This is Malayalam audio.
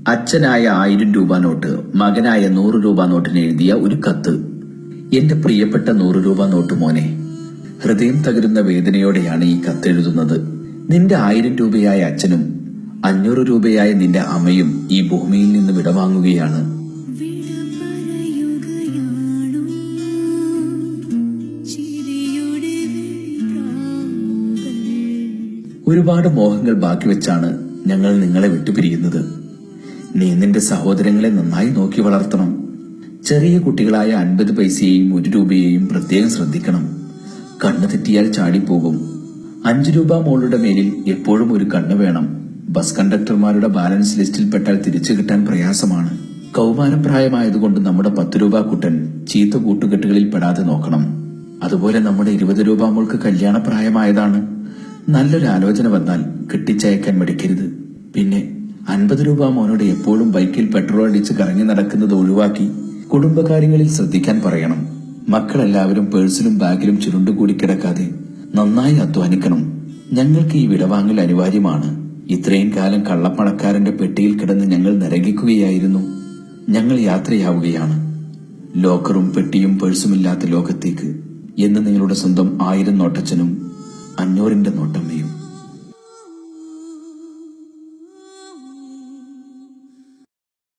അച്ഛനായ 1000 രൂപ നോട്ട് മകനായ 100 രൂപ നോട്ടിന് എഴുതിയ ഒരു കത്ത്. എന്റെ പ്രിയപ്പെട്ട 100 രൂപ നോട്ട് മോനെ, ഹൃദയം തകരുന്ന വേദനയോടെയാണ് ഈ കത്തെഴുതുന്നത്. നിന്റെ 1000 രൂപയായ അച്ഛനും 500 രൂപയായ നിന്റെ അമ്മയും ഈ ഭൂമിയിൽ നിന്ന് വിടവാങ്ങുകയാണ്. ഒരുപാട് മോഹങ്ങൾ ബാക്കി വെച്ചാണ് ഞങ്ങൾ നിങ്ങളെ വിട്ടുപിരിയുന്നത്. നീ നിന്റെ സഹോദരങ്ങളെ നന്നായി നോക്കി വളർത്തണം. ചെറിയ കുട്ടികളായ 50 പൈസയെയും 1 രൂപയെയും പ്രത്യേകം ശ്രദ്ധിക്കണം. കണ്ണ് തെറ്റിയാൽ ചാടിപ്പോകും. 5 രൂപ മോളുടെ മേലിൽ എപ്പോഴും ഒരു കണ്ണ് വേണം. ബസ് കണ്ടക്ടർമാരുടെ ബാലൻസ് ലിസ്റ്റിൽ പെട്ടാൽ തിരിച്ചു കിട്ടാൻ പ്രയാസമാണ്. കൗമാരപ്രായമായതുകൊണ്ട് നമ്മുടെ 10 രൂപ കുട്ടൻ ചീത്ത കൂട്ടുകെട്ടുകളിൽ പെടാതെ നോക്കണം. അതുപോലെ നമ്മുടെ 20 രൂപ മോൾക്ക് കല്യാണപ്രായമായതാണ്. നല്ലൊരു ആലോചന വന്നാൽ കെട്ടിച്ചയക്കാൻ മടിക്കരുത്. പിന്നെ 50 രൂപ മോനോട് എപ്പോഴും ബൈക്കിൽ പെട്രോൾ അടിച്ച് കറങ്ങി നടക്കുന്നത് ഒഴിവാക്കി കുടുംബകാര്യങ്ങളിൽ ശ്രദ്ധിക്കാൻ പറയണം. മക്കളെല്ലാവരും പേഴ്സിലും ബാഗിലും ചുരുണ്ടുകൂടി കിടക്കാതെ നന്നായി അധ്വാനിക്കണം. ഞങ്ങൾക്ക് ഈ വിടവാങ്ങൽ അനിവാര്യമാണ്. ഇത്രയും കാലം കള്ളപ്പണക്കാരന്റെ പെട്ടിയിൽ കിടന്ന് ഞങ്ങൾ നരകിക്കുകയായിരുന്നു. ഞങ്ങൾ യാത്രയാവുകയാണ് ലോക്കറും പെട്ടിയും പേഴ്സുമില്ലാത്ത ലോകത്തേക്ക് എന്ന് നിങ്ങളുടെ സ്വന്തം 1000 നോട്ടച്ചനും 500ന്റെ നോട്ടമ്മയും.